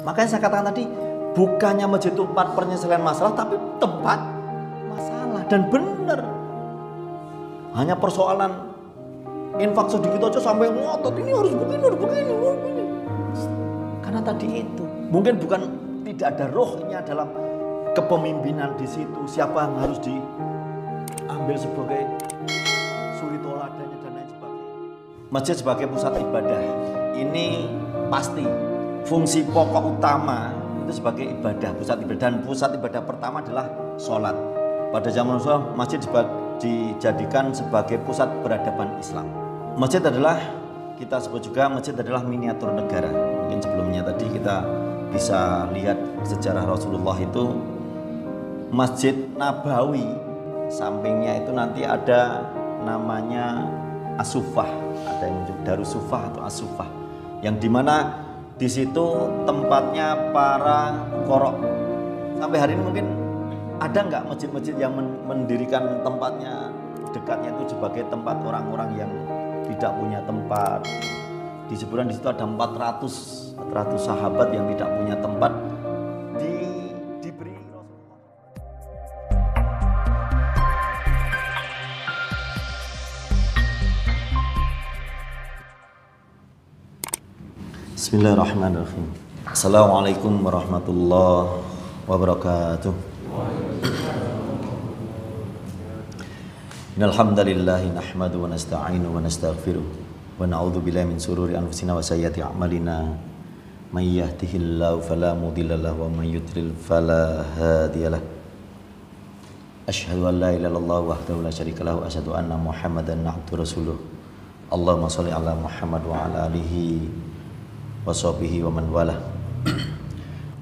Makanya saya katakan tadi, bukannya masjid itu tempat penyelesaian masalah, tapi tempat masalah. Dan benar, hanya persoalan infak sedikit aja sampai ngotot, ini harus begini. Karena tadi itu, mungkin bukan tidak ada rohnya dalam kepemimpinan di situ. Siapa yang harus diambil sebagai suri toladannya dan lain sebagainya. Masjid sebagai pusat ibadah, ini pasti fungsi pokok utama itu sebagai ibadah, pusat ibadah. Dan pusat ibadah pertama adalah sholat. Pada zaman Rasulullah, masjid dijadikan sebagai pusat peradaban Islam. Masjid adalah, kita sebut juga masjid adalah miniatur negara. Mungkin sebelumnya tadi kita bisa lihat sejarah Rasulullah itu, Masjid Nabawi sampingnya itu nanti ada namanya As-Suffah, ada yang menyebut Darussufah atau As-Suffah, yang dimana di situ tempatnya para qurra. Sampai hari ini mungkin ada nggak masjid-masjid yang mendirikan tempatnya dekatnya itu sebagai tempat orang-orang yang tidak punya tempat. Disebutkan di situ ada 400 sahabat yang tidak punya tempat diberi Rasulullah. Bismillahirrahmanirrahim. Assalamualaikum warahmatullahi wabarakatuh. Innalhamdalillahi nahmadu wa nasta'inu wa nastaghfiruh wa na'udzu billahi min sururi anfusina wa sayyiati a'malina may yahdihillahu fala mudilla lahu wa may yudlil fala hadiyalah. Asyhadu an la ilaha illallah wahdahu la syarika lahu wa asyhadu anna Muhammadan abduhu rasuluh. Allahumma shalli ala Muhammad wa ala alihi wa sahbihi wa man walah.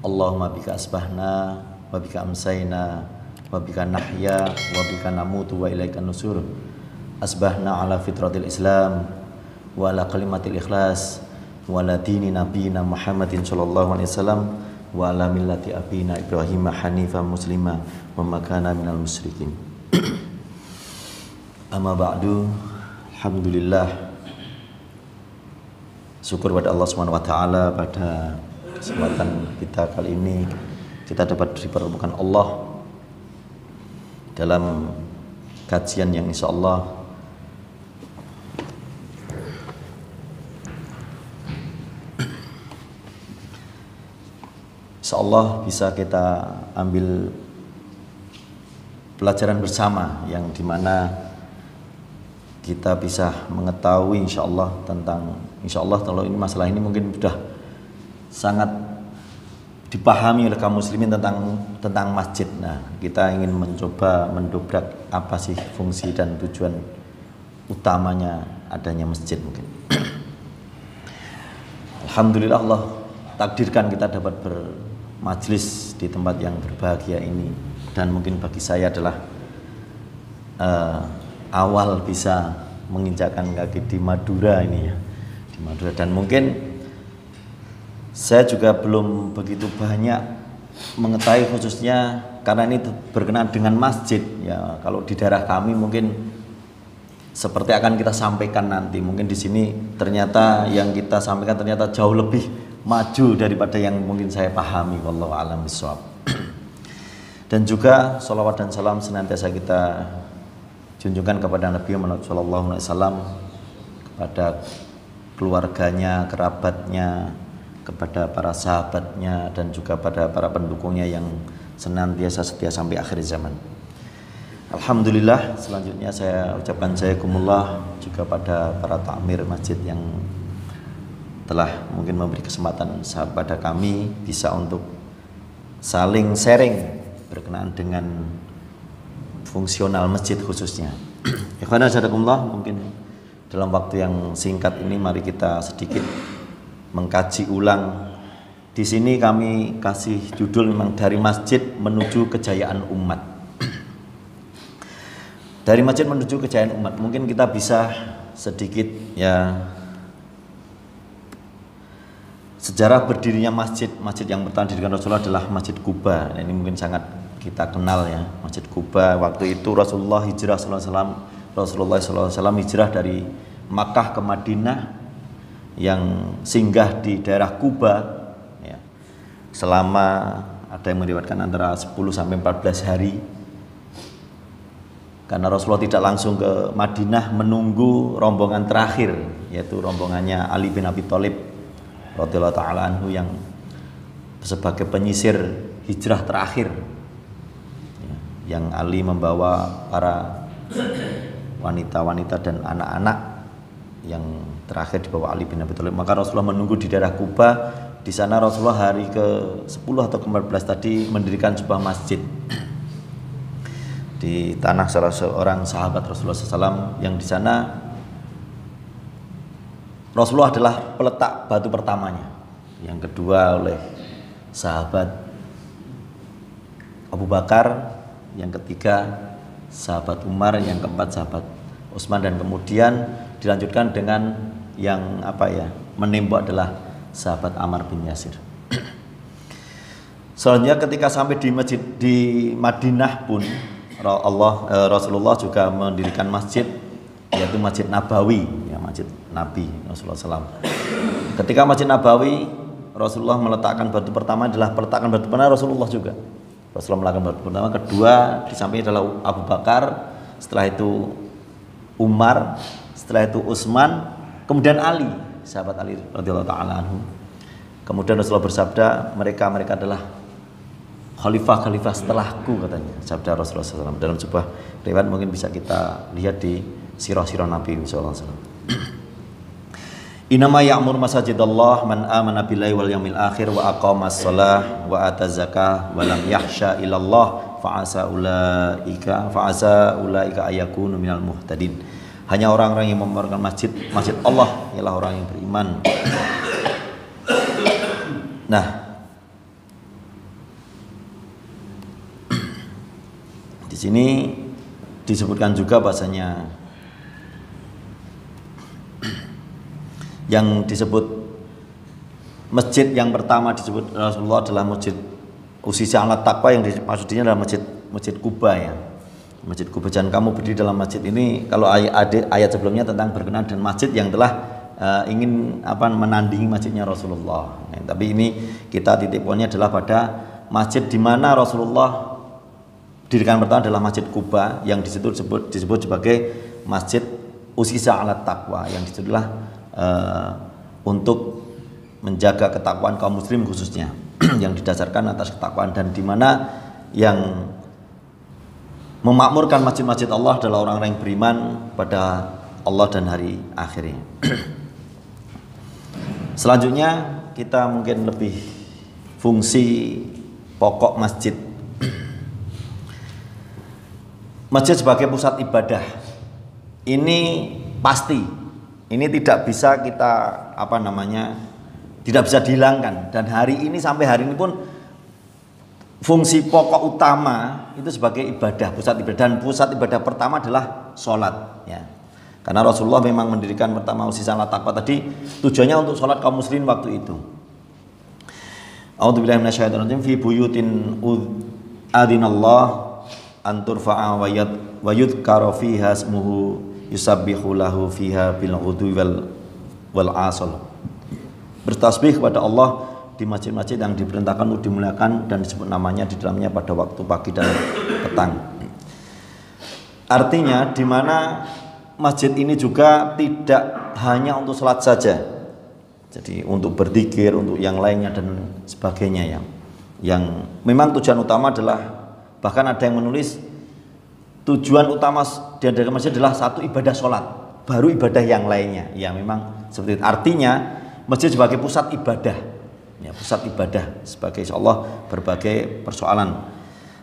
Allahumma bika asbahna wa bika amsayna wa bika nahya wa bika namutu wa ilaika nusur. Asbahna ala fitratil Islam wa ala kalimatil ikhlas wa ala dini nabiyina Muhammadin sallallahu alaihi wasallam wa ala millati abina Ibrahim hanifan muslima wa makana minal musyrikin. Amma ba'du. Alhamdulillah, syukur pada Allah Subhanahu wa taala, pada kesempatan kita kali ini kita dapat dipertemukan Allah dalam kajian yang insyaallah bisa kita ambil pelajaran bersama, yang dimana kita bisa mengetahui insyaallah kalau ini masalah ini mungkin sudah sangat dipahami oleh kaum muslimin tentang masjid. Nah, kita ingin mencoba mendobrak apa sih fungsi dan tujuan utamanya adanya masjid mungkin. Alhamdulillah, Allah takdirkan kita dapat bermajlis di tempat yang berbahagia ini, dan mungkin bagi saya adalah awal bisa menginjakkan kaki di Madura ini ya, di Madura. Dan mungkin saya juga belum begitu banyak mengetahui, khususnya karena ini berkenaan dengan masjid ya. Kalau di daerah kami mungkin seperti akan kita sampaikan nanti, mungkin di sini ternyata yang kita sampaikan ternyata jauh lebih maju daripada yang mungkin saya pahami. Wallahu a'lam bishawab. Dan juga sholawat dan salam senantiasa kita junjungkan kepada Nabi Muhammad SAW, kepada keluarganya, kerabatnya, kepada para sahabatnya, dan juga pada para pendukungnya yang senantiasa setia sampai akhir zaman. Alhamdulillah, selanjutnya saya ucapkan jazakumullah juga pada para takmir masjid yang telah mungkin memberi kesempatan pada kami bisa untuk saling sharing berkenaan dengan fungsional masjid khususnya. Ikhwanan jazakumullah, mungkin dalam waktu yang singkat ini mari kita sedikit mengkaji ulang. Di sini kami kasih judul memang dari masjid menuju kejayaan umat. Dari masjid menuju kejayaan umat, mungkin kita bisa sedikit ya, sejarah berdirinya masjid yang pertama didirikan Rasulullah adalah Masjid Quba. Nah, ini mungkin sangat kita kenal ya, Masjid Quba. Waktu itu Rasulullah hijrah SAW hijrah dari Makkah ke Madinah, yang singgah di daerah Quba ya. selama, ada yang meriwayatkan antara 10 sampai 14 hari. Karena Rasulullah tidak langsung ke Madinah menunggu rombongan terakhir, yaitu rombongannya Ali bin Abi Thalib radhiyallahu taala anhu yang sebagai penyisir hijrah terakhir. Yang Ali membawa para wanita-wanita dan anak-anak yang terakhir dibawa Ali bin Abi Thalib. Maka Rasulullah menunggu di daerah Kuba. Di sana Rasulullah hari ke-10 atau ke-14 tadi mendirikan sebuah masjid di tanah salah seorang sahabat Rasulullah SAW, yang di sana Rasulullah adalah peletak batu pertamanya, yang kedua oleh sahabat Abu Bakar, yang ketiga sahabat Umar, yang keempat sahabat Utsman, dan kemudian dilanjutkan dengan yang menembak adalah sahabat Ammar bin Yasir. Selanjutnya ketika sampai di masjid di Madinah pun Rasulullah juga mendirikan masjid, yaitu Masjid Nabawi, ya, Masjid Nabi Rasulullah SAW. Ketika Masjid Nabawi, Rasulullah meletakkan batu pertama adalah peletakan batu pertama Rasulullah juga. Rasulullah melakukan batu pertama, kedua di sampingnya adalah Abu Bakar, setelah itu Umar, setelah itu Utsman, kemudian Ali, sahabat Ali radhiyallahu taala anhu. Kemudian Rasulullah bersabda, mereka adalah khalifah setelahku, katanya, sabda Rasulullah SAW. Dalam sebuah riwayat mungkin bisa kita lihat di sirah-sirah Nabi SAW. Inama ya'mur masajidallah man amana billahi wal yawmil akhir wa aqamas shalah wa ataz zakah wa lam yahsha illallah fa'asa ulaika ayakunu minal muhtadin. Hanya orang-orang yang membangun masjid Allah ialah orang yang beriman. Nah, di sini disebutkan juga bahasanya yang disebut masjid yang pertama disebut Rasulullah adalah masjid usisa ala taqwa, yang maksudnya adalah masjid Kuba, ya. Masjid Kuba. Dan kamu berdiri dalam masjid ini, kalau ayat sebelumnya tentang berkenaan dengan masjid yang telah ingin menandingi masjidnya Rasulullah. Nah, tapi ini kita titik poinnya adalah pada masjid di mana Rasulullah dirikan pertama adalah Masjid Kuba, yang disebut sebagai masjid usisa ala taqwa, yang disitulah untuk menjaga ketakwaan kaum muslim khususnya yang didasarkan atas ketakwaan, dan di mana yang memakmurkan masjid-masjid Allah adalah orang-orang yang beriman pada Allah dan hari akhirnya. Selanjutnya kita mungkin lebih fungsi pokok masjid. Masjid sebagai pusat ibadah ini pasti, ini tidak bisa kita tidak bisa dihilangkan, dan hari ini sampai hari ini pun fungsi pokok utama itu sebagai ibadah, pusat ibadah, dan pusat ibadah pertama adalah sholat, ya. Karena Rasulullah memang mendirikan pertama usisa ala taqwa tadi tujuannya untuk sholat kaum muslimin waktu itu. A'udzubillahi minasyaitonir rajim. Fi buyutin adinallah anturfa'a wa yudhkara fiha ismuhu yusabbihu lahu fiha bil ghudwi wal asal. Bertasbih kepada Allah di masjid-masjid yang diperintahkan untuk dimuliakan dan disebut namanya di dalamnya pada waktu pagi dan petang. Artinya di mana masjid ini juga tidak hanya untuk sholat saja, jadi untuk berzikir, untuk yang lainnya dan sebagainya, yang memang tujuan utama adalah, bahkan ada yang menulis tujuan utama dari masjid adalah satu ibadah sholat, baru ibadah yang lainnya. Ya memang seperti itu. Artinya masjid sebagai pusat ibadah, ya, pusat ibadah sebagai insyaallah berbagai persoalan.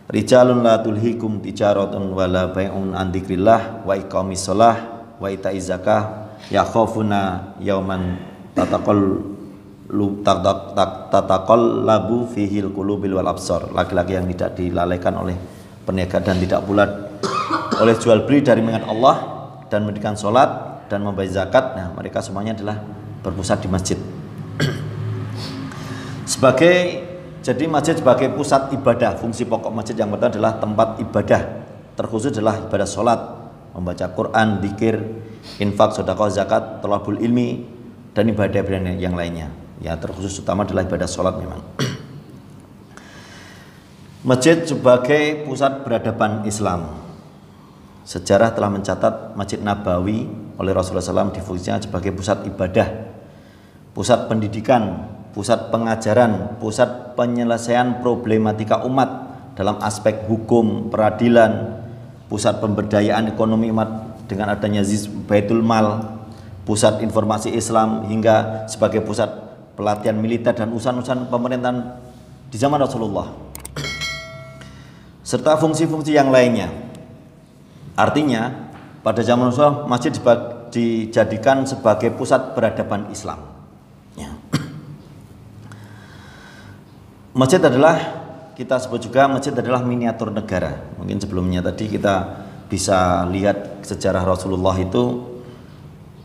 Rijalun la tulhikum tijaratun wala bai'un an dzikrillah wa iqamis shalah wa ita'iz zakah yakhafuna yauman tataqallabu fihil qulubil wal absar. Laki-laki yang tidak dilalaikan oleh perniagaan dan tidak pula oleh jual beli dari mengingat Allah dan mendirikan sholat dan membayar zakat. Nah, mereka semuanya adalah berpusat di masjid. Jadi masjid sebagai pusat ibadah, fungsi pokok masjid yang pertama adalah tempat ibadah, terkhusus adalah ibadah sholat, membaca Quran, zikir, infak, sedekah, zakat, thalabul ilmi, dan ibadah yang lainnya. Ya, terkhusus utama adalah ibadah sholat memang. Masjid sebagai pusat peradaban Islam. Sejarah telah mencatat Masjid Nabawi oleh Rasulullah SAW difungsikan sebagai pusat ibadah, pusat pendidikan, pusat pengajaran, pusat penyelesaian problematika umat dalam aspek hukum, peradilan, pusat pemberdayaan ekonomi umat dengan adanya Baitul Mal, pusat informasi Islam, hingga sebagai pusat pelatihan militer dan urusan-urusan pemerintahan di zaman Rasulullah, serta fungsi-fungsi yang lainnya. Artinya pada zaman Rasulullah masjid dijadikan sebagai pusat peradaban Islam ya. Masjid adalah, kita sebut juga masjid adalah miniatur negara. Mungkin sebelumnya tadi kita bisa lihat sejarah Rasulullah itu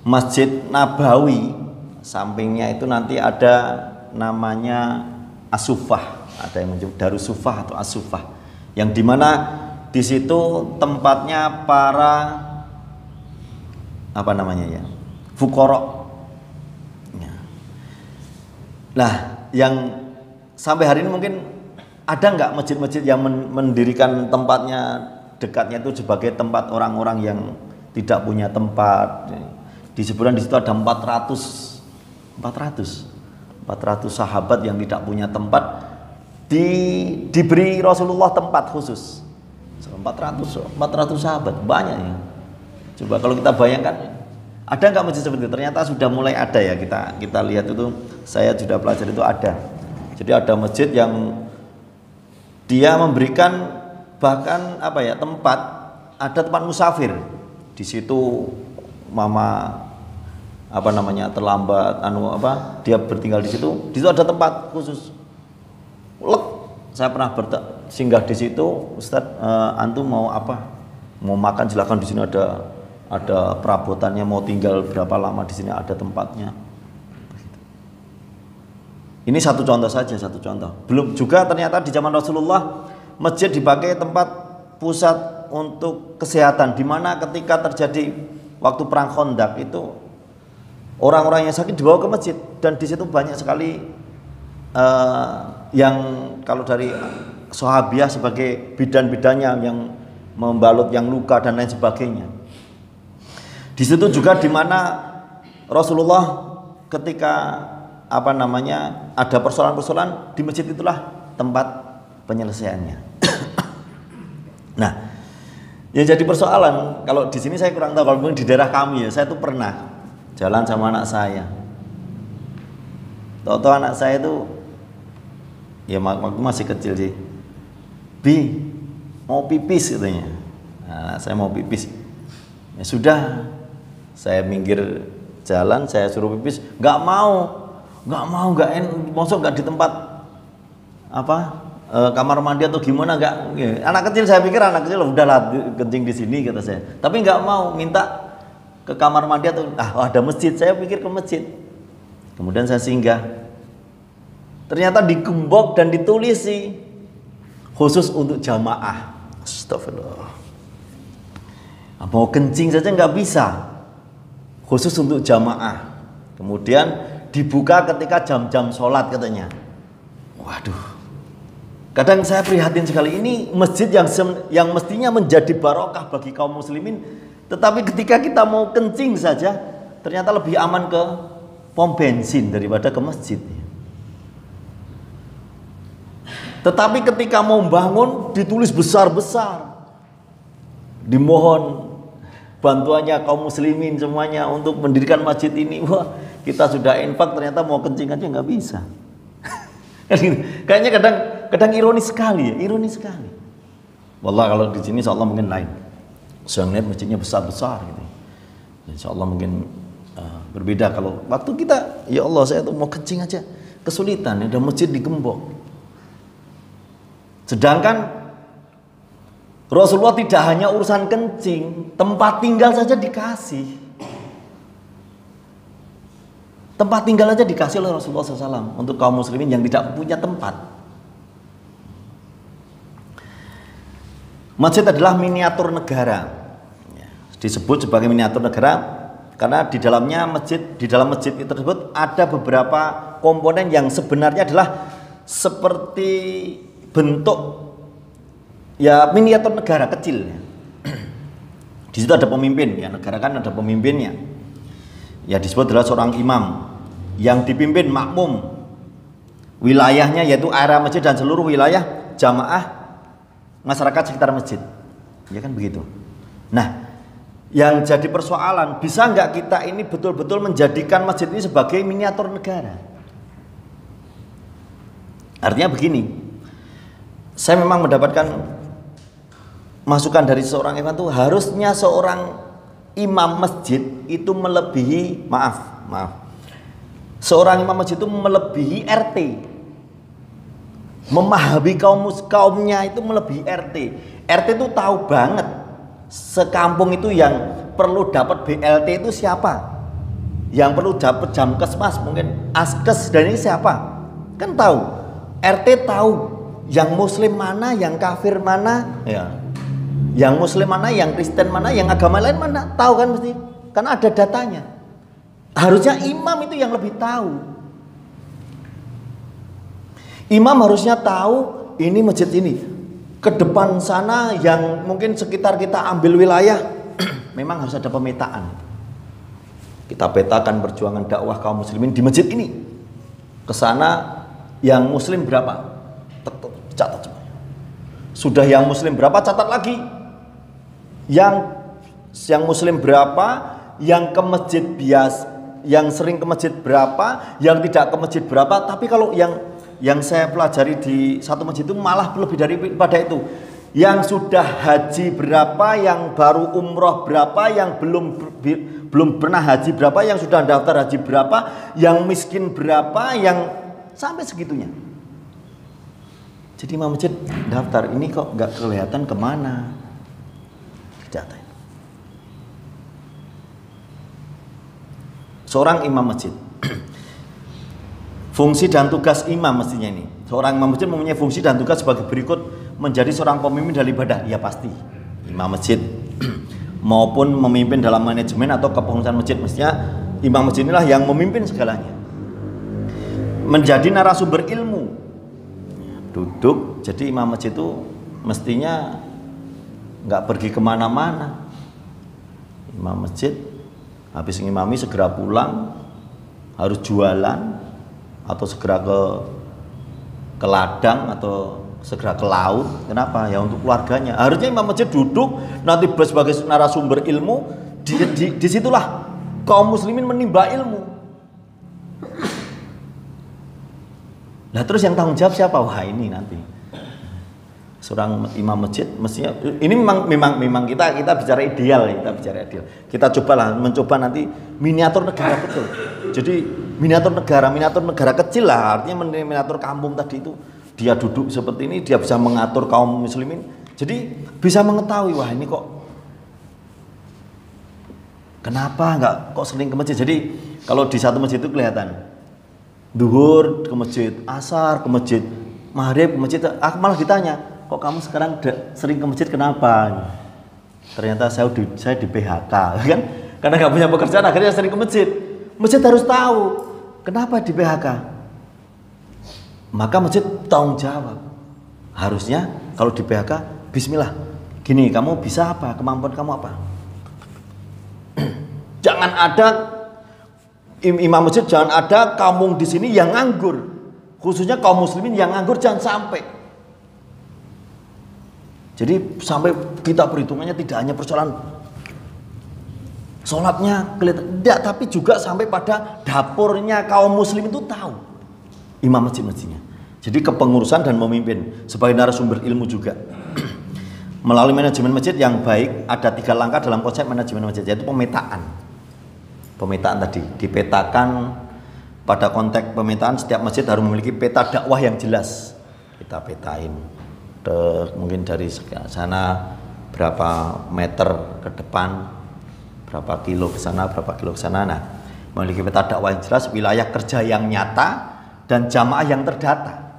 Masjid Nabawi, sampingnya itu nanti ada namanya As-Suffah, ada yang menyebut Darussufah atau As-Suffah, yang dimana di situ tempatnya para fuqara. Nah, yang sampai hari ini mungkin ada nggak masjid-masjid yang mendirikan tempatnya dekatnya itu sebagai tempat orang-orang yang tidak punya tempat. Disebutkan di situ ada 400 sahabat yang tidak punya tempat, diberi Rasulullah tempat khusus. 400 sahabat, banyak ya. Coba kalau kita bayangkan, ada nggak masjid seperti itu? Ternyata sudah mulai ada ya, kita lihat itu, saya sudah pelajari itu ada. Jadi ada masjid yang dia memberikan bahkan tempat, ada tempat musafir. Di situ terlambat dia bertinggal di situ ada tempat khusus. Saya pernah singgah di situ, Ustadz, antum mau apa? Mau makan silakan, di sini ada perabotannya, mau tinggal berapa lama di sini ada tempatnya. Ini satu contoh saja, satu contoh. Belum juga ternyata di zaman Rasulullah masjid dipakai tempat pusat untuk kesehatan, di mana ketika terjadi waktu perang Khandaq itu orang-orang yang sakit dibawa ke masjid, dan di situ banyak sekali yang kalau dari sahabiah sebagai bidan-bidannya yang membalut yang luka dan lain sebagainya. Di situ juga di mana Rasulullah ketika ada persoalan-persoalan, di masjid itulah tempat penyelesaiannya. Nah, yang jadi persoalan kalau di sini saya kurang tahu, kalau di daerah kami ya, saya tuh pernah jalan sama anak saya. Tahu-tahu anak saya itu ya waktu masih kecil sih, Bi, mau pipis katanya. Nah, saya mau pipis. Ya sudah, saya minggir jalan, saya suruh pipis, nggak masuk nggak di tempat kamar mandi atau gimana, nggak. Anak kecil, saya pikir anak kecil udahlah kencing di sini kata saya. Tapi nggak mau, minta ke kamar mandi atau ada masjid, saya pikir ke masjid. Kemudian saya singgah. Ternyata digembok dan ditulisi khusus untuk jamaah. Astagfirullah. Mau kencing saja nggak bisa, khusus untuk jamaah. Kemudian dibuka ketika jam-jam sholat katanya. Waduh. Kadang saya prihatin sekali, ini masjid yang mestinya menjadi barokah bagi kaum muslimin, tetapi ketika kita mau kencing saja ternyata lebih aman ke pom bensin daripada ke masjid. Tetapi ketika mau bangun ditulis besar-besar, dimohon bantuannya kaum muslimin semuanya untuk mendirikan masjid ini. Wah, kita sudah infak, ternyata mau kencing aja nggak bisa. Kayaknya kadang ironis sekali ya, ironis sekali. Wallah, kalau di sini insyaallah mungkin lain. Saya ngeliat masjidnya besar-besar gitu. Insyaallah mungkin berbeda. Kalau waktu kita, ya Allah, saya tuh mau kencing aja kesulitan, ada masjid digembok. Sedangkan Rasulullah tidak hanya urusan kencing, tempat tinggal saja dikasih. Tempat tinggal aja dikasih oleh Rasulullah SAW untuk kaum muslimin yang tidak punya tempat. Masjid adalah miniatur negara. Disebut sebagai miniatur negara karena di dalam masjid tersebut ada beberapa komponen yang sebenarnya adalah seperti bentuk ya miniatur negara kecil ya. Di situ ada pemimpin ya, negara kan ada pemimpinnya. Ya disebut adalah seorang imam yang dipimpin makmum. Wilayahnya yaitu area masjid dan seluruh wilayah jamaah masyarakat sekitar masjid. Ya kan begitu. Nah, yang jadi persoalan, bisa nggak kita ini betul-betul menjadikan masjid ini sebagai miniatur negara? Artinya begini, saya memang mendapatkan masukan dari seorang imam itu harusnya seorang imam masjid itu melebihi seorang imam masjid itu melebihi RT, memahami kaumnya itu melebihi RT. RT itu tahu banget sekampung itu yang perlu dapat BLT itu siapa, yang perlu dapat Jamkesmas mungkin Askes dan ini siapa, kan tahu. RT tahu yang muslim mana, yang kafir mana ya, yang muslim mana, yang Kristen mana, yang agama lain mana, tahu kan mesti, karena ada datanya. Harusnya imam itu yang lebih tahu. Imam harusnya tahu ini masjid ini, ke depan sana yang mungkin sekitar kita ambil wilayah, memang harus ada pemetaan. Kita petakan perjuangan dakwah kaum muslimin di masjid ini. Ke sana yang muslim berapa? Catat semuanya. Sudah yang muslim berapa? Catat lagi. Yang muslim berapa, yang ke masjid biasa, yang sering ke masjid berapa, yang tidak ke masjid berapa. Tapi kalau yang saya pelajari di satu masjid itu malah lebih daripada itu. Yang sudah haji berapa, yang baru umroh berapa, yang belum pernah haji berapa, yang sudah daftar haji berapa, yang miskin berapa, yang sampai segitunya. Jadi imam masjid daftar, ini kok nggak kelihatan kemana. Catat. Seorang imam masjid, fungsi dan tugas imam mestinya ini. Seorang imam masjid mempunyai fungsi dan tugas sebagai berikut: menjadi seorang pemimpin dalam ibadah, ya pasti imam masjid, maupun memimpin dalam manajemen atau kepengurusan masjid. Mestinya imam masjid inilah yang memimpin segalanya. Menjadi narasumber ilmu, duduk. Jadi imam masjid itu mestinya nggak pergi kemana-mana. Imam masjid habis ngimami segera pulang, harus jualan atau segera ke ladang atau segera ke laut. Kenapa? Ya untuk keluarganya. Harusnya imam masjid duduk nanti sebagai narasumber ilmu. Disitulah kaum muslimin menimba ilmu. Nah terus yang tanggung jawab siapa? Wah ini nanti seorang imam masjid mestinya ini memang kita bicara ideal ya, kita bicara ideal. Kita cobalah mencoba nanti miniatur negara betul. Jadi miniatur negara kecil lah, artinya miniatur kampung tadi itu. Dia duduk seperti ini, dia bisa mengatur kaum muslimin. Jadi bisa mengetahui, wah ini kok kenapa nggak kok sering ke masjid. Jadi kalau di satu masjid itu kelihatan duhur ke masjid, asar ke masjid, maghrib ke masjid. Malah ditanya, kok kamu sekarang sering ke masjid kenapa? Ternyata saya di PHK kan, karena nggak punya pekerjaan akhirnya sering ke masjid. Masjid harus tahu kenapa di PHK. Maka masjid tanggung jawab. Harusnya kalau di PHK, bismillah. Gini, kamu bisa apa? Kemampuan kamu apa? Jangan ada imam masjid, jangan ada kampung di sini yang nganggur. Khususnya kaum muslimin yang nganggur jangan sampai. Jadi sampai kita perhitungannya tidak hanya persoalan sholatnya kelihatan, tidak, tapi juga sampai pada dapurnya kaum muslim itu tahu imam masjid-masjidnya. Jadi kepengurusan dan memimpin sebagai narasumber ilmu juga. Melalui manajemen masjid yang baik, ada 3 langkah dalam konsep manajemen masjid, yaitu pemetaan. Pemetaan tadi dipetakan. Pada konteks pemetaan, setiap masjid harus memiliki peta dakwah yang jelas. Kita petain mungkin dari sana berapa meter ke depan, berapa kilo ke sana, berapa kilo ke sana. Nah, memiliki peta dakwah yang jelas, wilayah kerja yang nyata, dan jamaah yang terdata.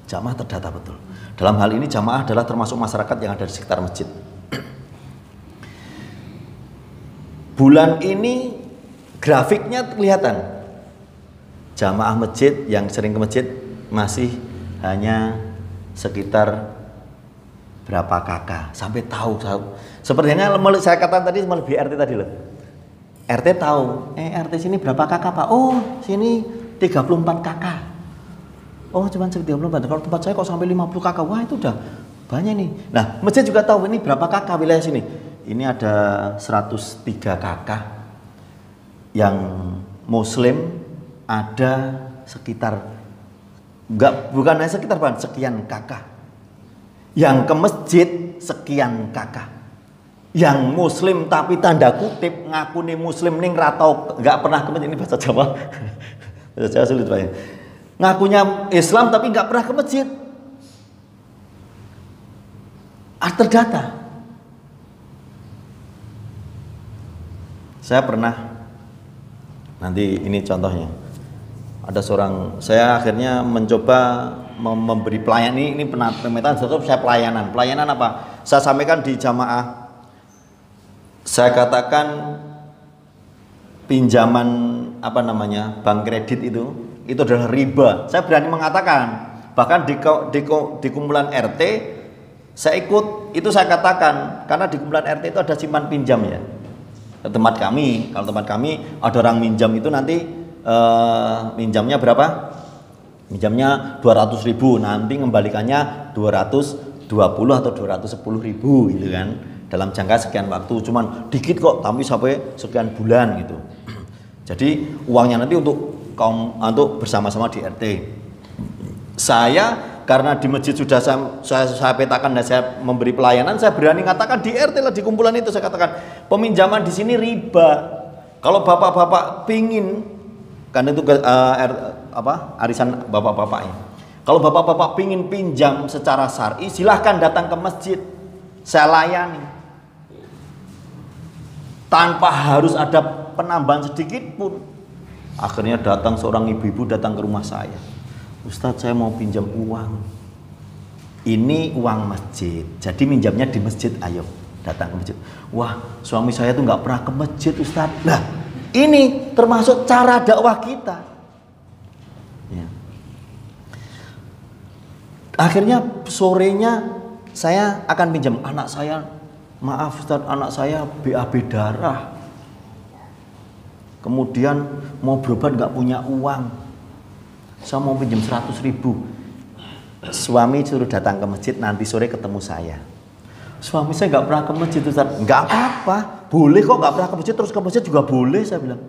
Jamaah terdata betul. Dalam hal ini jamaah adalah termasuk masyarakat yang ada di sekitar masjid. Bulan ini grafiknya kelihatan. Jamaah masjid yang sering ke masjid masih hanya sekitar berapa kakak, sampai tahu. Sepertinya saya katakan tadi melebihi RT tadi loh. RT tahu, RT sini berapa kakak Pak? Oh sini 34 kakak. Oh cuma 34, kalau tempat saya kok sampai 50 kakak, wah itu udah banyak nih. Nah masjid juga tahu ini berapa kakak wilayah sini. Ini ada 103 kakak. Yang muslim ada sekitar, bukan hanya sekitar, sekian kakak. Yang ke masjid sekian kakak. Yang muslim tapi tanda kutip ngaku nih muslim nih ratau nggak pernah ke masjid, ini bahasa Jawa. Bahasa Jawa sulit Pak. Ngakunya Islam tapi nggak pernah ke masjid. Terdata. Saya pernah, nanti ini contohnya. Ada seorang, saya akhirnya mencoba memberi pelayanan, ini pemetaan saya pelayanan apa? Saya sampaikan di jamaah. Saya katakan pinjaman bank kredit itu adalah riba. Saya berani mengatakan, bahkan di kumpulan RT saya ikut, itu saya katakan, karena di kumpulan RT itu ada simpan pinjam ya. Tempat kami, kalau tempat kami ada orang minjam itu nanti minjamnya berapa? Minjamnya 200.000, nanti ngembalikannya 220 atau 210.000 gitu kan. Dalam jangka sekian waktu, cuman dikit kok, tapi sampai sekian bulan gitu. Jadi uangnya nanti untuk bersama-sama di RT. Saya karena di masjid sudah saya petakan dan saya memberi pelayanan, saya berani katakan di RT lah, di kumpulan itu saya katakan peminjaman di sini riba. Kalau bapak-bapak pingin, kan itu arisan bapak-bapaknya. Kalau bapak-bapak pingin pinjam secara syar'i, silahkan datang ke masjid, saya layani. Tanpa harus ada penambahan sedikit pun. Akhirnya datang seorang ibu-ibu datang ke rumah saya. Ustadz, saya mau pinjam uang. Ini uang masjid. Jadi minjamnya di masjid, ayo datang ke masjid. Wah, suami saya tuh nggak pernah ke masjid, Ustadz. Nah, ini termasuk cara dakwah kita. Ya. Akhirnya sorenya saya akan pinjam anak saya. Maaf Ustadz, anak saya BAB darah. Kemudian mau berobat nggak punya uang. Saya mau pinjam 100.000. Suami suruh datang ke masjid, nanti sore ketemu saya. Suami saya nggak pernah ke masjid Ustadz. Nggak apa-apa, boleh kok nggak pernah ke masjid, terus ke masjid juga boleh, saya bilang.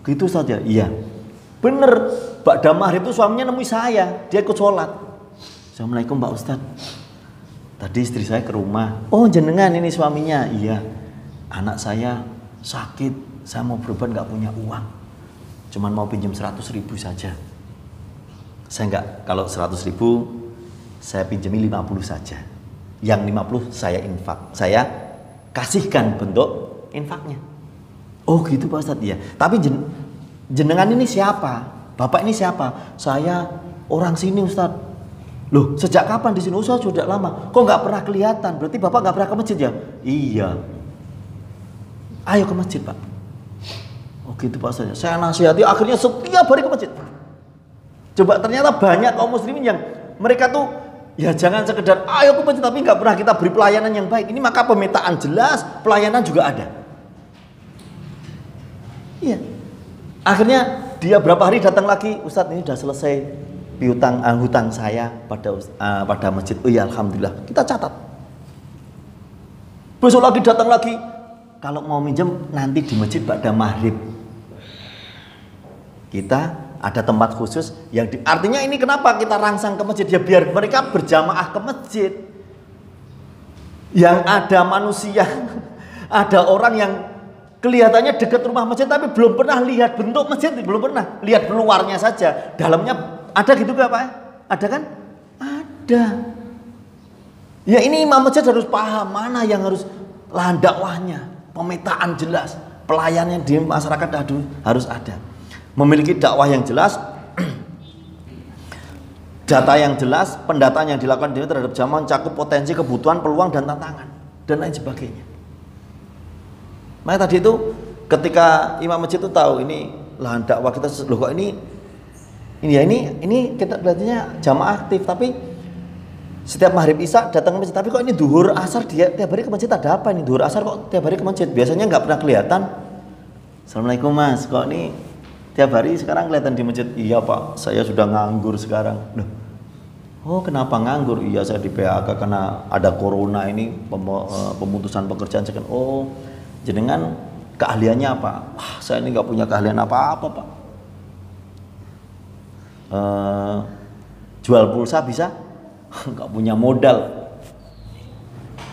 Gitu saja, iya. Bener, ba'da maghrib itu suaminya nemui saya, dia ikut sholat. Assalamualaikum Pak Ustadz. Tadi istri saya ke rumah. Oh jenengan ini suaminya. Iya. Anak saya sakit. Saya mau berobat nggak punya uang. Cuman mau pinjam 100.000 saja. Saya nggak. Kalau 100.000 saya pinjami 50 saja. Yang 50 saya infak. Saya kasihkan bentuk infaknya. Oh gitu Pak Ustadz. Iya. Tapi jenengan ini siapa? Bapak ini siapa? Saya orang sini Ustadz. Loh, sejak kapan di sini? Oh, saya sudah lama. Kok nggak pernah kelihatan? Berarti Bapak nggak pernah ke masjid ya? Iya. Ayo ke masjid Pak. Oh gitu Pak saja. Saya nasihati, akhirnya setiap hari ke masjid. Coba ternyata banyak kaum muslimin yang mereka tuh ya jangan sekedar ayo ke masjid, tapi nggak pernah kita beri pelayanan yang baik. Ini maka pemetaan jelas, pelayanan juga ada. Iya. Akhirnya dia berapa hari datang lagi, Ustadz ini sudah selesai hutang saya pada masjid. Oh ya alhamdulillah, kita catat. Besok lagi datang lagi. Kalau mau minjem nanti di masjid pada maghrib. Kita ada tempat khusus yang artinya ini kenapa kita rangsang ke masjid ya biar mereka berjamaah ke masjid. Yang ada manusia, ada orang yang kelihatannya dekat rumah masjid tapi belum pernah lihat bentuk masjid, belum pernah lihat luarnya saja, dalamnya. Ada gitu gak Pak? Ada kan? Ada. Ya ini imam masjid harus paham mana yang harus lahan dakwahnya, pemetaan jelas, pelayanannya di masyarakat harus ada. Memiliki dakwah yang jelas, data yang jelas, pendataan yang dilakukan dia terhadap jamaah mencakup potensi, kebutuhan, peluang dan tantangan dan lain sebagainya. Makanya tadi itu ketika imam masjid itu tahu ini lahan dakwah kita, loh kok ini kita berarti jamaah aktif, tapi Setiap maghrib isya datang ke masjid. Tapi kok ini duhur asar dia tiap hari ke masjid, ada apa ini? Duhur asar kok tiap hari ke masjid? Biasanya nggak pernah kelihatan. Assalamualaikum mas, kok ini tiap hari sekarang kelihatan di masjid? Iya pak, saya sudah nganggur sekarang. Loh, oh kenapa nganggur? Iya saya di PHK karena ada corona ini, pemutusan pekerjaan. Oh jenengan keahliannya apa? Wah saya ini nggak punya keahlian apa-apa pak. Jual pulsa bisa? Nggak punya modal.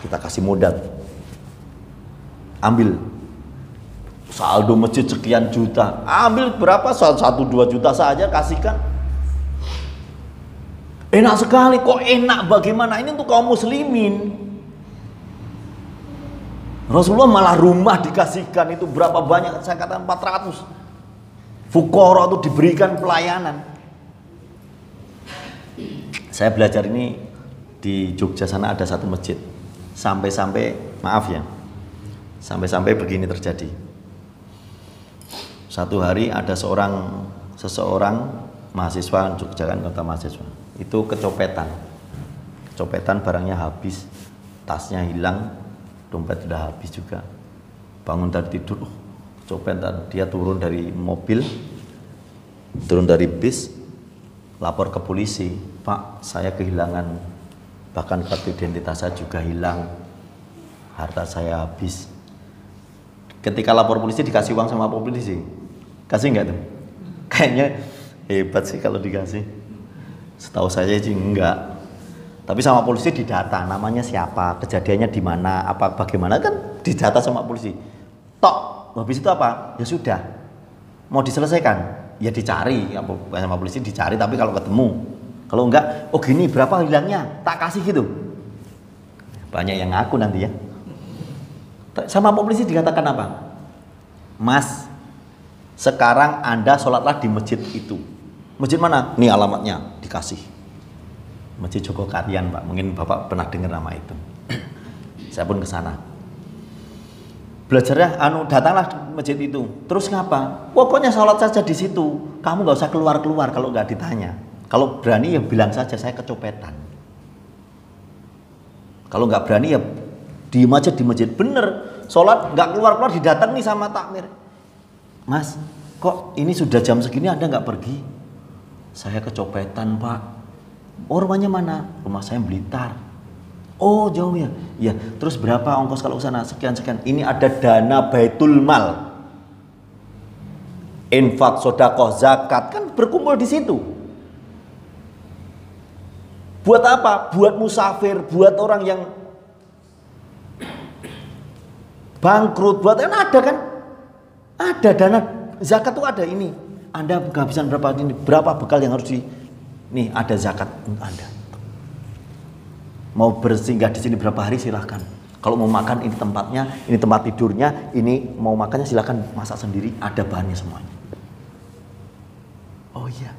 Kita kasih modal. Ambil saldo masjid sekian juta. Ambil berapa? 1-2 juta saja kasihkan. Enak sekali. Kok enak bagaimana? Ini untuk kaum muslimin. Rasulullah malah rumah dikasihkan itu berapa banyak? Saya katakan 400. Fuqara itu diberikan pelayanan. Saya belajar ini di Jogja sana ada satu masjid. Sampai-sampai maaf ya. Sampai-sampai begini terjadi. Satu hari ada seseorang mahasiswa Jogja kan kota mahasiswa. Itu kecopetan. Kecopetan barangnya habis, tasnya hilang, dompet sudah habis juga. Bangun dari tidur, kecopetan. Dia turun dari mobil, turun dari bis, lapor ke polisi. Pak, saya kehilangan, bahkan kartu identitas saya juga hilang, harta saya habis. Ketika lapor polisi dikasih uang sama polisi, kasih nggak tuh? Kayaknya hebat sih kalau dikasih. Setahu saya sih enggak. Tapi sama polisi didata, namanya siapa, kejadiannya di mana, apa bagaimana kan didata sama polisi. Tok, habis itu apa? Ya sudah, mau diselesaikan, ya dicari, sama polisi dicari. Tapi kalau ketemu. Kalau enggak, oh gini berapa hilangnya, tak kasih gitu. Banyak yang ngaku nanti ya. Sama polisi dikatakan apa? Mas, sekarang Anda sholatlah di masjid itu. Masjid mana? Nih alamatnya, dikasih. Masjid Joko Karyan Pak, mungkin Bapak pernah dengar nama itu. Saya pun ke sana. Belajarnya, datanglah masjid itu. Terus ngapa? Pokoknya sholat saja di situ. Kamu nggak usah keluar-keluar kalau nggak ditanya. Kalau berani ya bilang saja saya kecopetan. Kalau nggak berani ya diem aja di masjid. Bener, sholat nggak keluar-keluar didatangi sama takmir. Mas, kok ini sudah jam segini Anda nggak pergi? Saya kecopetan Pak. Oh rumahnya mana? Rumah saya Blitar. Oh jauh ya? Iya. Terus berapa ongkos kalau ke sana? Sekian-sekian. Ini ada dana baitul mal. Infak, sedekah, zakat kan berkumpul di situ. Buat apa? Buat musafir, buat orang yang bangkrut, buat kan ada kan? Ada dana zakat tuh ada ini. Anda kehabisan berapa ini? Berapa bekal yang harus nih ada zakat untuk Anda. Mau bersinggah di sini berapa hari silahkan. Kalau mau makan ini tempatnya, ini tempat tidurnya, ini mau makannya silahkan masak sendiri, ada bahannya semuanya. Oh iya,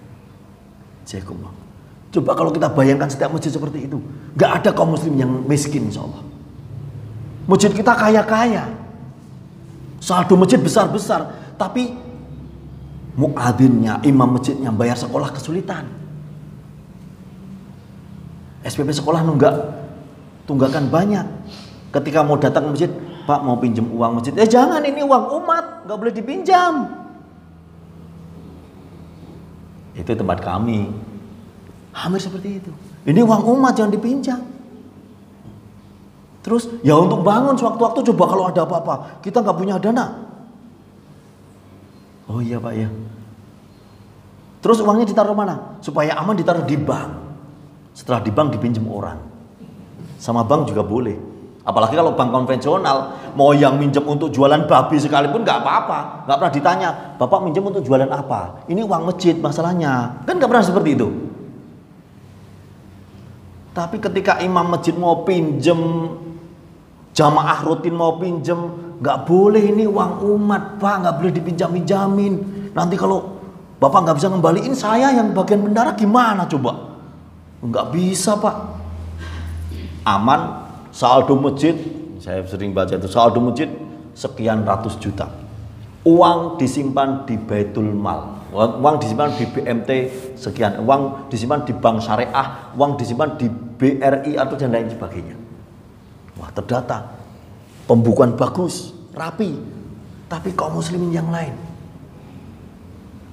Jazakumullah. Coba kalau kita bayangkan setiap masjid seperti itu, nggak ada kaum muslim yang miskin insya Allah. Masjid kita kaya-kaya, saldo masjid besar-besar, tapi muadzinnya, imam masjidnya bayar sekolah kesulitan. SPP sekolah tunggakan banyak. Ketika mau datang ke masjid, Pak mau pinjam uang masjid, jangan, ini uang umat, nggak boleh dipinjam. Itu tempat kami. Hampir seperti itu. Ini uang umat jangan dipinjam. Terus ya untuk bangun sewaktu-waktu coba kalau ada apa-apa. Kita nggak punya dana. Oh iya Pak ya. Terus uangnya ditaruh mana? Supaya aman ditaruh di bank. Setelah di bank dipinjam orang. Sama bank juga boleh. Apalagi kalau bank konvensional. Mau yang minjem untuk jualan babi sekalipun nggak apa-apa. Nggak pernah ditanya. Bapak minjem untuk jualan apa? Ini uang masjid masalahnya. Kan nggak pernah seperti itu. Tapi ketika imam masjid mau pinjem, jamaah rutin mau pinjem, nggak boleh, ini uang umat Pak, nggak boleh dipinjam-pinjamin. Nanti kalau Bapak nggak bisa ngembaliin, saya yang bagian bendara gimana coba? Nggak bisa Pak. Aman, saldo masjid, saya sering baca itu, saldo masjid sekian ratus juta. Uang disimpan di baitul mal. Uang disimpan di BMT sekian, uang disimpan di bank syariah, uang disimpan di BRI atau dan lain sebagainya. Wah, terdata, pembukuan bagus, rapi, tapi kaum muslimin yang lain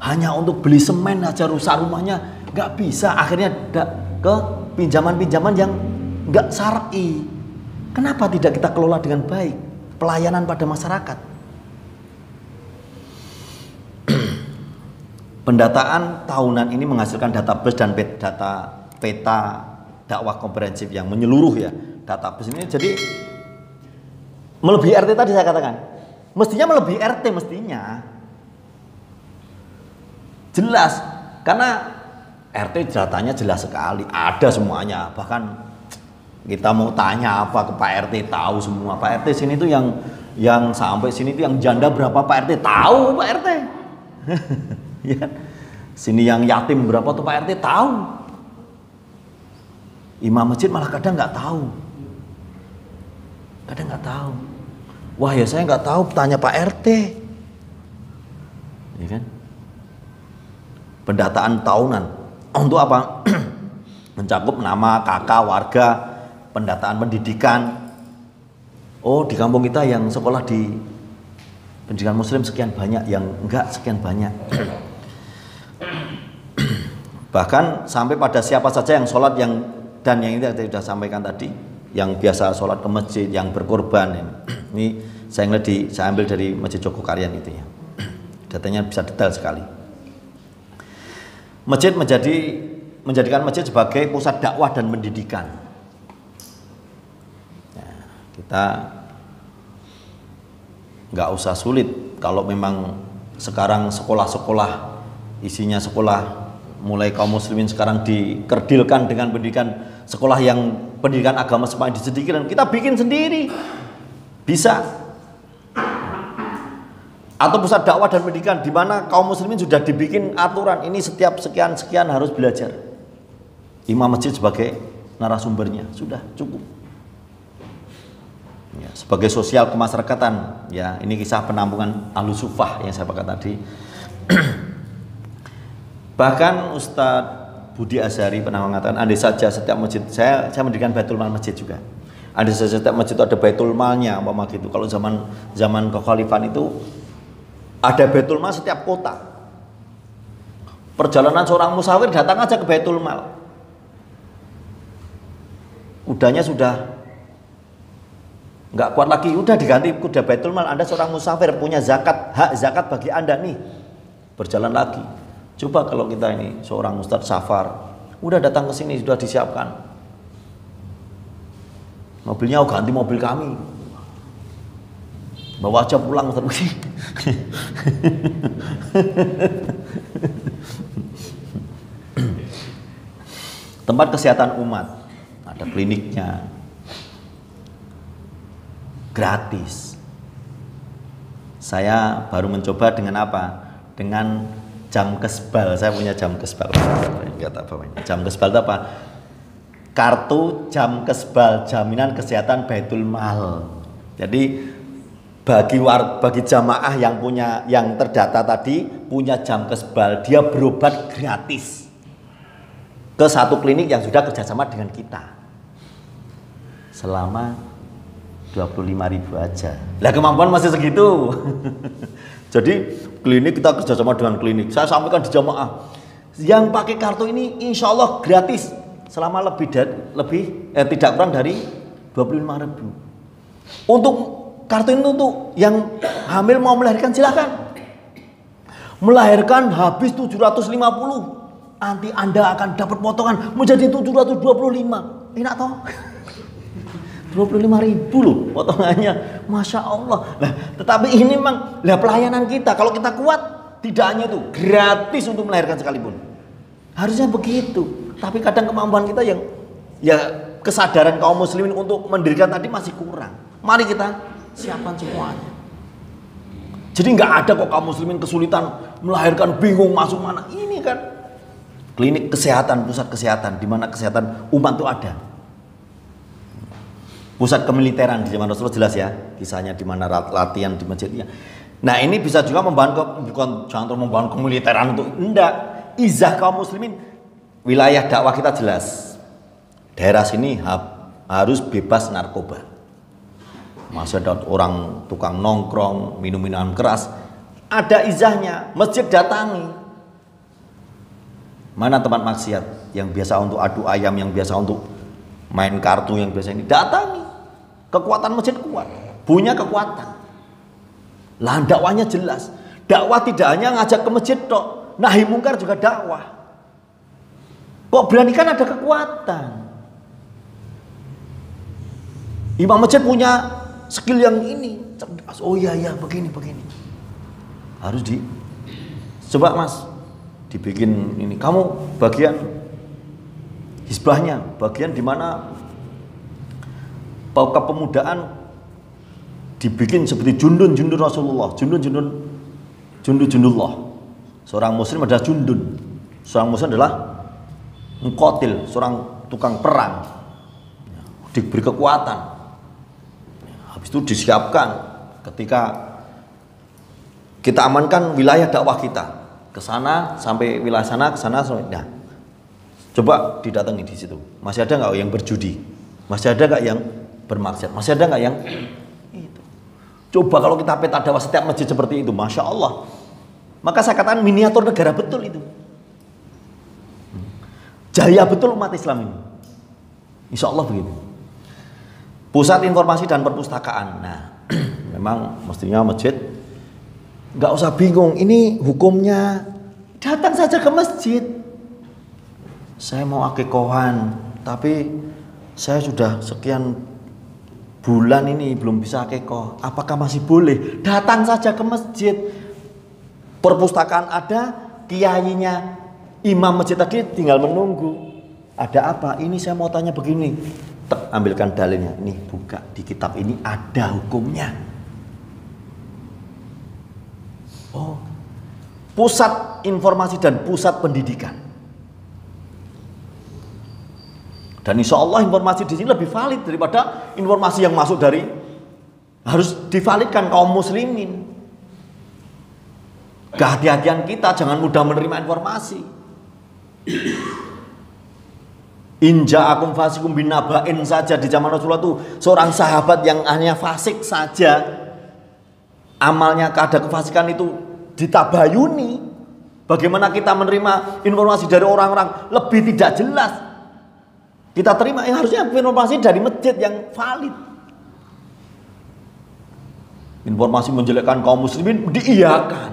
hanya untuk beli semen aja rusak rumahnya, nggak bisa. Akhirnya ke pinjaman-pinjaman yang nggak syar'i. Kenapa tidak kita kelola dengan baik pelayanan pada masyarakat? Pendataan tahunan ini menghasilkan database dan peta dakwah komprehensif yang menyeluruh ya. Database ini jadi melebihi RT tadi saya katakan. Mestinya melebihi RT mestinya. Jelas, karena RT datanya jelas sekali, ada semuanya. Bahkan kita mau tanya apa ke Pak RT tahu semua. Pak RT sini tuh yang sampai sini tuh yang janda berapa Pak RT tahu Pak RT. Ya. Sini yang yatim berapa tuh Pak RT tahu. Imam masjid malah kadang nggak tahu. Kadang nggak tahu. Wah ya saya nggak tahu, tanya Pak RT. Ya kan? Pendataan tahunan untuk apa? Mencakup nama, kakak, warga, pendataan pendidikan. Oh di kampung kita yang sekolah di pendidikan muslim sekian banyak, yang enggak sekian banyak. Bahkan sampai pada siapa saja yang sholat dan yang ini sudah sampaikan tadi, yang biasa sholat ke masjid, yang berkorban. Ini saya ambil dari Masjid Jogokarian itu ya. Datanya bisa detail sekali. Masjid menjadikan masjid sebagai pusat dakwah dan pendidikan. Nah, kita nggak usah sulit kalau memang sekarang sekolah-sekolah isinya sekolah mulai kaum muslimin sekarang dikerdilkan dengan pendidikan sekolah yang pendidikan agama semuanya disediakan, kita bikin sendiri bisa. Atau pusat dakwah dan pendidikan di mana kaum muslimin sudah dibikin aturan ini setiap sekian harus belajar. Imam masjid sebagai narasumbernya sudah cukup. Ya, sebagai sosial kemasyarakatan, ya ini kisah penampungan Ahlus Sufah yang saya pakai tadi. Bahkan Ustadz Budi Azhari pernah mengatakan, andai saja setiap masjid, saya mendirikan Baitul Mal masjid juga. Andai saja setiap masjid itu ada Baitul Malnya, umpama gitu. Kalau zaman kekhalifahan itu ada Baitul Mal setiap kota. Perjalanan seorang musafir datang aja ke Baitul Mal. Kudanya sudah nggak kuat lagi, udah diganti kuda Baitul Mal. Anda seorang musafir punya zakat, hak zakat bagi Anda nih. Berjalan lagi. Coba kalau kita ini seorang ustadz safar, udah datang ke sini sudah disiapkan. Mobilnya ganti mobil kami. Bawa aja pulang Ustadz. Tempat kesehatan umat, ada kliniknya. Gratis. Saya baru mencoba dengan apa? Dengan jam kesbal. Saya punya jam kesbal. Jam kesbal itu apa? Kartu jam kesbal jaminan kesehatan Baitul Mal. Jadi bagi jamaah yang terdata tadi punya jam kesbal, dia berobat gratis ke satu klinik yang sudah kerjasama dengan kita selama 25.000 aja. Lah kemampuan masih segitu. Jadi klinik kita kerjasama dengan klinik. Saya sampaikan di jamaah, yang pakai kartu ini insya Allah gratis selama tidak kurang dari 25.000. Untuk kartu ini untuk yang hamil mau melahirkan silakan. Melahirkan habis 750, nanti Anda akan dapat potongan menjadi 725. Enak toh? 25.000 loh potongannya, Masya Allah. Nah, tetapi ini memang pelayanan kita. Kalau kita kuat, tidak hanya itu, gratis untuk melahirkan sekalipun. Harusnya begitu. Tapi kadang kemampuan kita yang kesadaran kaum muslimin untuk mendirikan tadi masih kurang. Mari kita siapkan semuanya. Jadi nggak ada kok kaum muslimin kesulitan melahirkan, bingung masuk mana. Ini kan klinik kesehatan, pusat kesehatan, di mana kesehatan umat itu ada. Pusat kemiliteran di zaman Rasulullah jelas ya, kisahnya di mana latihan di masjidnya. Nah ini bisa juga membangun bukan jangan terus membangun kemiliteran untuk enggak. Izah kaum muslimin, wilayah dakwah kita jelas. Daerah sini harus bebas narkoba. Masih ada orang tukang nongkrong, minum minuman keras. Ada izahnya, masjid datangi. Mana tempat maksiat yang biasa untuk adu ayam, yang biasa untuk main kartu, yang biasa ini datangi. Kekuatan masjid kuat, punya kekuatan. Lah dakwahnya jelas. Dakwah tidak hanya ngajak ke masjid tok, nahi mungkar juga dakwah. Kok berani kan ada kekuatan. Imam masjid punya skill yang ini, cerdas. Oh iya begini. Harus coba Mas dibikin ini. Kamu bagian hisbahnya, bagian dimana kepemudaan dibikin seperti jundun Rasulullah, jundullah. Seorang muslim adalah jundun. Seorang muslim adalah muqatil, seorang tukang perang. Diberi kekuatan. Habis itu disiapkan ketika kita amankan wilayah dakwah kita. Ke sana sampai wilayah sana, ke sana sampai. Nah, coba didatangi di situ. Masih ada nggak yang berjudi? Masih ada nggak yang bermaksiat? Masih ada nggak yang itu? Coba kalau kita peta dakwah setiap masjid seperti itu, masya Allah. Maka saya katakan miniatur negara betul itu. Jaya betul umat Islam ini. Insya Allah begitu. Pusat informasi dan perpustakaan. Nah, memang mestinya masjid nggak usah bingung. Ini hukumnya, datang saja ke masjid. Saya mau akikohan, tapi saya sudah sekian bulan ini belum bisa akikoh. Apakah masih boleh? Datang saja ke masjid. Perpustakaan ada, kiainya, imam masjid tadi tinggal menunggu. Ada apa? Ini saya mau tanya begini. Ambilkan dalilnya. Nih buka di kitab ini ada hukumnya. Oh, pusat informasi dan pusat pendidikan. Dan insya Allah informasi di sini lebih valid daripada informasi yang masuk dari, harus divalidkan kaum muslimin. Kehati-hatian kita, jangan mudah menerima informasi. Inja akum fasikum binabain saja di zaman Rasulullah itu seorang sahabat yang hanya fasik saja, amalnya ada kefasikan itu ditabayuni. Bagaimana kita menerima informasi dari orang-orang lebih tidak jelas? Kita terima yang harusnya informasi dari masjid yang valid. Informasi menjelekkan kaum muslimin diiyakan.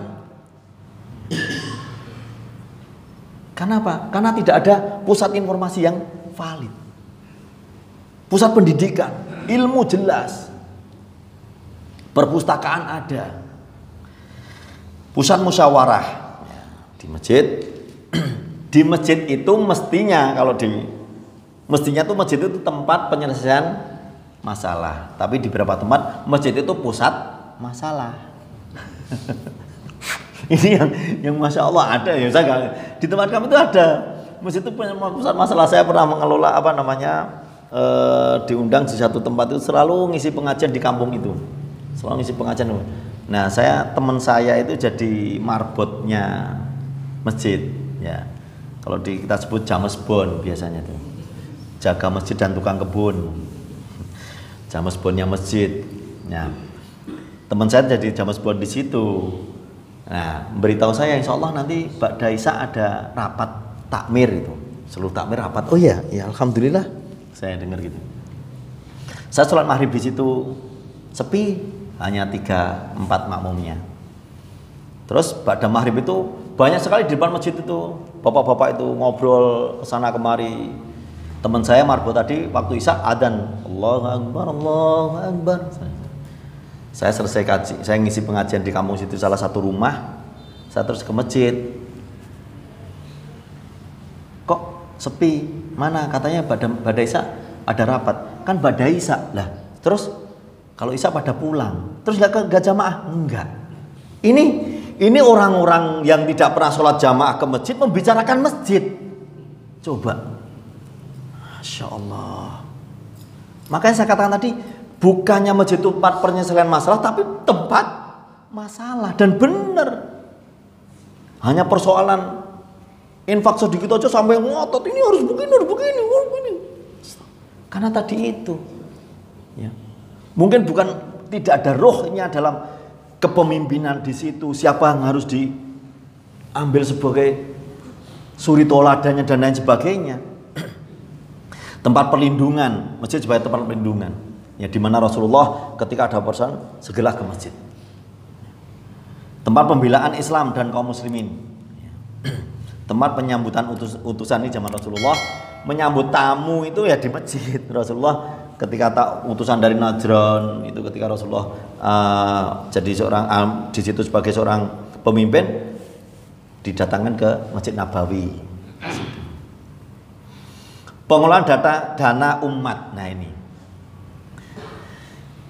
Kenapa? Karena tidak ada pusat informasi yang valid. Pusat pendidikan, ilmu jelas. Perpustakaan ada. Pusat musyawarah di masjid. Di masjid itu mestinya tuh masjid itu tempat penyelesaian masalah. Tapi di beberapa tempat masjid itu pusat masalah. Ini yang masya Allah ada ya. Di tempat kami itu ada masjid itu pusat masalah. Saya pernah mengelola diundang di satu tempat itu, selalu ngisi pengajian di kampung itu. Selalu ngisi pengajian. Nah, teman saya itu jadi marbotnya masjid ya. Kalau kita sebut jamesbon biasanya tuh. Jaga masjid dan tukang kebun. Jamesbonnya masjid. Nah, teman saya jadi jamesbon di situ. Nah, beritahu saya insya Allah nanti Ba'da Isya ada rapat takmir itu. Seluruh takmir rapat. Oh iya, ya alhamdulillah. Saya dengar gitu. Saya sholat maghrib di situ sepi, hanya 3-4 makmumnya. Terus pada maghrib itu banyak sekali di depan masjid itu bapak-bapak itu ngobrol kesana kemari. Teman saya marbot tadi waktu Isya adzan, Allahu Akbar, Allahu Akbar. Saya selesai kaji, saya ngisi pengajian di kampung situ salah satu rumah. Saya terus ke masjid. Kok sepi? Mana katanya pada Isya ada rapat. Kan pada Isya lah. Terus kalau Isya pada pulang. Terus gak jamaah? Enggak. Ini orang-orang yang tidak pernah sholat jamaah ke masjid membicarakan masjid. Coba. Masya Allah. Makanya saya katakan tadi, bukannya masjid itu tempat penyelesaian masalah, tapi tempat masalah. Dan benar, hanya persoalan infak sedikit aja sampai ngotot, ini harus begini, harus begini, harus begini. Karena tadi itu, ya, mungkin bukan tidak ada rohnya dalam kepemimpinan di situ. Siapa yang harus diambil sebagai suri toladannya dan lain sebagainya. Tempat perlindungan, masjid sebagai tempat perlindungan. Ya, di mana Rasulullah ketika ada persoalan segera ke masjid. Tempat pembelaan Islam dan kaum muslimin. Tempat penyambutan utusan ini zaman Rasulullah, menyambut tamu itu ya di masjid. Rasulullah ketika utusan dari Najran itu, ketika Rasulullah jadi seorang di situ sebagai seorang pemimpin, didatangkan ke Masjid Nabawi. Pengelolaan dana umat. Nah ini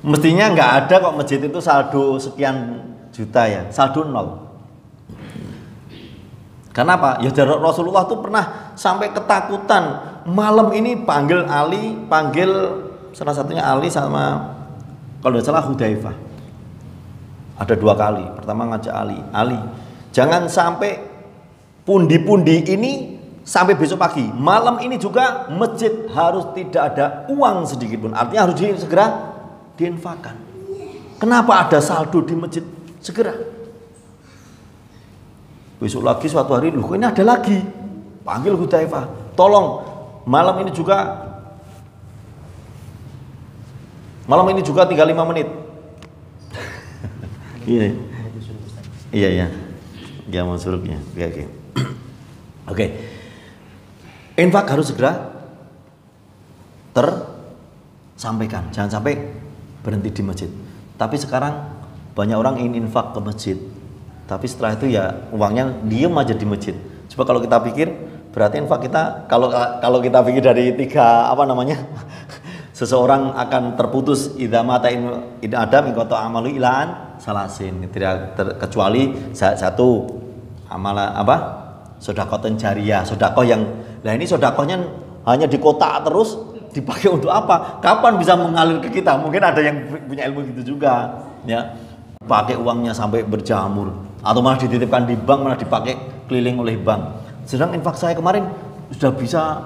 mestinya nggak ada kok masjid itu saldo sekian juta ya, saldo nol. Kenapa? Ya Rasulullah tuh pernah sampai ketakutan. Malam ini panggil Ali, panggil salah satunya Ali sama kalau tidak salah Hudzaifah. Ada 2 kali. Pertama ngajak Ali, jangan sampai pundi-pundi ini sampai besok pagi. Malam ini juga masjid harus tidak ada uang sedikit pun. Artinya harus segera diinfakkan. Kenapa ada saldo di masjid? Segera. Besok lagi suatu hari, loh ini ada lagi. Panggil Hudzaifah, tolong malam ini juga tinggal 5 menit. Iya. Ya mau surupnya. Oke. Infak harus segera tersampaikan. Jangan sampai berhenti di masjid. Tapi sekarang banyak orang ingin infak ke masjid, tapi setelah itu ya uangnya diem aja di masjid. Coba kalau kita pikir, berarti infak kita kalau kita pikir dari 3 seseorang akan terputus idza mata in adam ingkoto amalu ilan salasin, tidak kecuali satu amal sedekah jariyah, sedekah yang ini sedekahnya hanya di kotak terus dipakai untuk apa? Kapan bisa mengalir ke kita? Mungkin ada yang punya ilmu gitu juga, ya. Pakai uangnya sampai berjamur, atau malah dititipkan di bank, malah dipakai keliling oleh bank. Sedang infak saya kemarin sudah bisa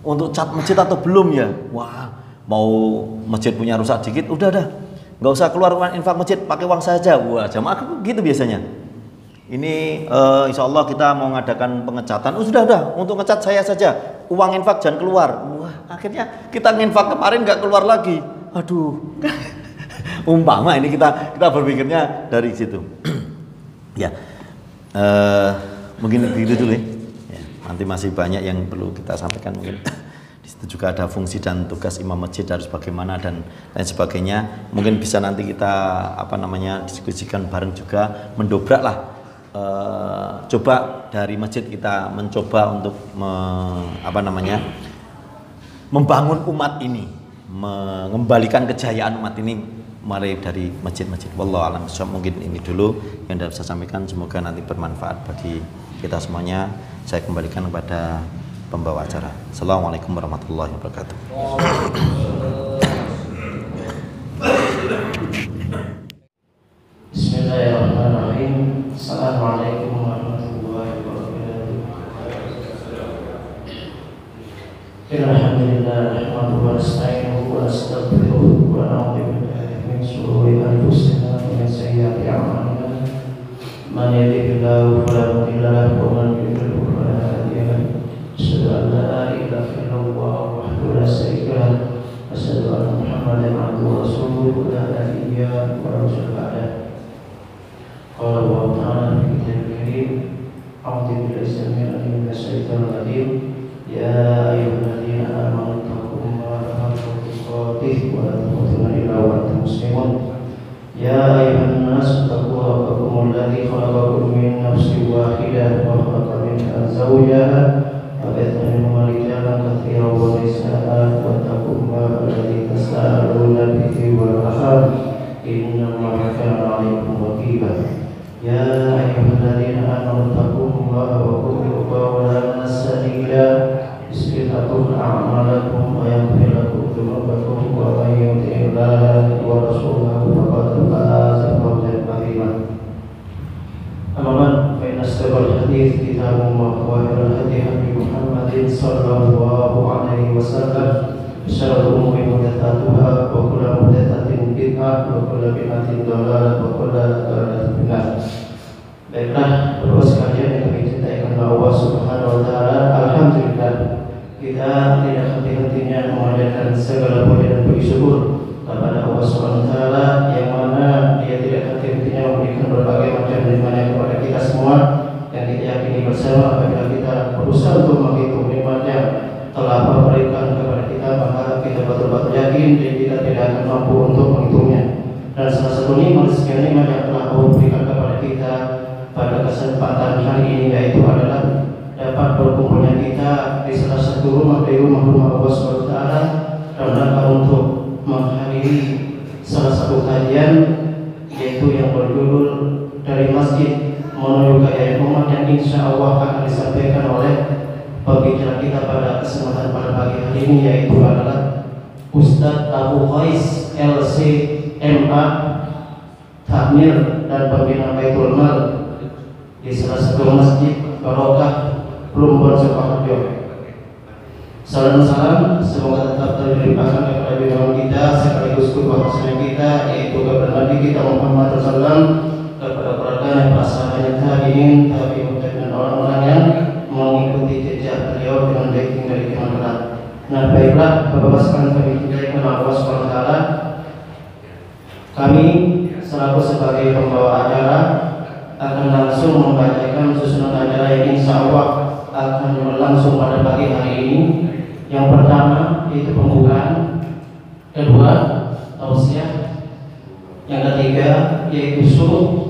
untuk cat masjid atau belum ya? Wah, mau masjid punya rusak dikit, udah nggak usah keluar uang infak masjid, pakai uang saja. Wah, jamaah gitu biasanya. Ini insya Allah kita mau ngadakan pengecatan. Sudah untuk ngecat saya saja, uang infak jangan keluar. Wah, akhirnya kita nginfak kemarin nggak keluar lagi. Aduh. Umpama ini kita berpikirnya dari situ. Ya, mungkin begitu dulu ya. Nanti masih banyak yang perlu kita sampaikan mungkin. Di situ juga ada fungsi dan tugas imam masjid harus bagaimana dan lain sebagainya. Mungkin bisa nanti kita diskusikan bareng juga, mendobraklah. Coba dari masjid kita mencoba untuk membangun umat ini, mengembalikan kejayaan umat ini. Mari dari masjid-masjid. Wallahu a'lam bishawab. Mungkin ini dulu yang dapat saya sampaikan. Semoga nanti bermanfaat bagi kita semuanya. Saya kembalikan kepada pembawa acara. Assalamualaikum warahmatullahi wabarakatuh. Bismillahirrahmanirrahim. Assalamualaikum warahmatullahi wabarakatuh. Alhamdulillah, nahmaduhu wa nasta'inuhu wa nastaghfiruh wa na'udzu min shururi anfusina wa min sayyiati a'malina. Man yahdihillahu fala mudilla lahu wa man yudlil fala hadiya lahu. Asyhadu an la ilaha illallah wahdahu la syarika lahu wa asyhadu anna Muhammadan abduhu wa rasuluhu la nabiyya wa rasul ba'dahu. Qala Allah ta'ala fi kitabihil karim, a'udzu billahi samil 'alim minasy syaithanir rajim. Ya ayyuhalladzina amanu taqullaha haqqa tuqatih wa la tamutunna illa wa antum muslimun. Ya ayyuhan nas taqu rabbakum alladzi khalaqakum min nafsin wahidah wa khalaqa minha zawjaha wa batha minhuma rijalan katsiran wa nisaa'a wa taqullaha alladzi tasaaluna bihi wal arham innallaha kana 'alaykum raqiba. Ya ayyuhalladzina amanu taqullaha wa qulu qawlan sadida yuslihakum a'malakum wa yaghfir lakum dhunubakum wa may yuti'illah wa rasulahu faqad faza fawzan 'azima. الحديث كتاب الله وخير الهدي هدي محمد صلى الله عليه وسلم وشر الأمور محدثاتها وكل محدثة بدعة وكل bid'ah dhalalah wa kullu dhalalatin finnar. Baiklah, Bapak sekalian yang kami cintai karena Allah Subhanahu wa taala, alhamdulillah kita tidak henti-hentinya memanjatkan segala puji dan puji syukur kepada Allah Subhanahu wa taala yang mana Dia tidak henti-hentinya memberikan berbagai macam nikmat kepada kita semua, yang kita yakini bersama apabila kita berusaha untuk menghitung nikmat yang telah Allah berikan kepada kita, maka kita betul-betul yakin dan kita tidak akan mampu untuk menghitungnya. Dan salah satu nikmat sekian nikmat yang telah Allah berikan kepada kita pada kesempatan hari ini yaitu adalah dapat berkumpulnya kita di salah satu rumah dari rumah-rumah Allah SWT dalam rangka untuk menghadiri salah satu kajian yaitu yang berjudul dari masjid menuju ke umat, yang insya Allah akan disampaikan oleh pembicara kita pada kesempatan pada pagi hari ini yaitu adalah Ustadz Abu Qais LC MA, Takmir dan Pembina Baitul Mal di salah satu masjid Barokah Plumbon Sukoharjo. Salam semoga tetap terlimpahkan kepada junjungan kita sekaligus qudwah hasanah kita yaitu kepada Nabi kita Muhammad SAW, kepada keluarga para sahabat tabi'in, tabi'ut dan orang-orang yang mengikuti jejak beliau dengan baik hingga di kiamat kelak. Nah, baiklah Bapak sekalian kami cintai karena Allah Subhanahu wa taala, kami selaku sebagai pembawa acara akan langsung membacakan susunan acara yang insya Allah akan berlangsung pada pagi hari ini. Yang pertama yaitu pembukaan, kedua tausiah, yang ketiga yaitu suruh,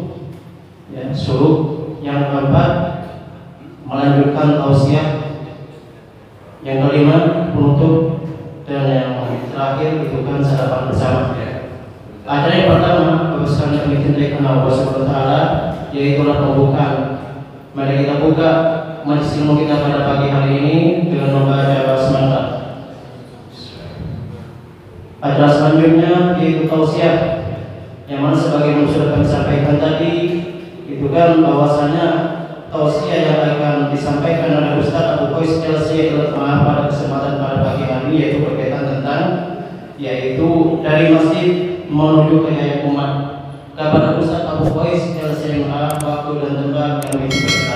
yang keempat melanjutkan tausiah, yang kelima penutup, dan yang terakhir itu kan sarapan bersama. Acara yang pertama Bapak sekalian kami cintai karena Allah Subhanahu wa taala yaitu pembukaan. Mari kita buka majelis ilmu kita pada pagi hari ini dengan membaca basmalah. Acara selanjutnya yaitu tausiah, yang mana sebagaimana sudah kami sampaikan tadi itu kan bahwasanya tausiah yang akan disampaikan oleh Ustadz Abu Qais LC pada kesempatan pada pagi hari ini yaitu berkaitan tentang yaitu dari masjid menuju ke umat. Kepada Ustadz Abu Qais LC waktu dan tempat yang dipersilakan.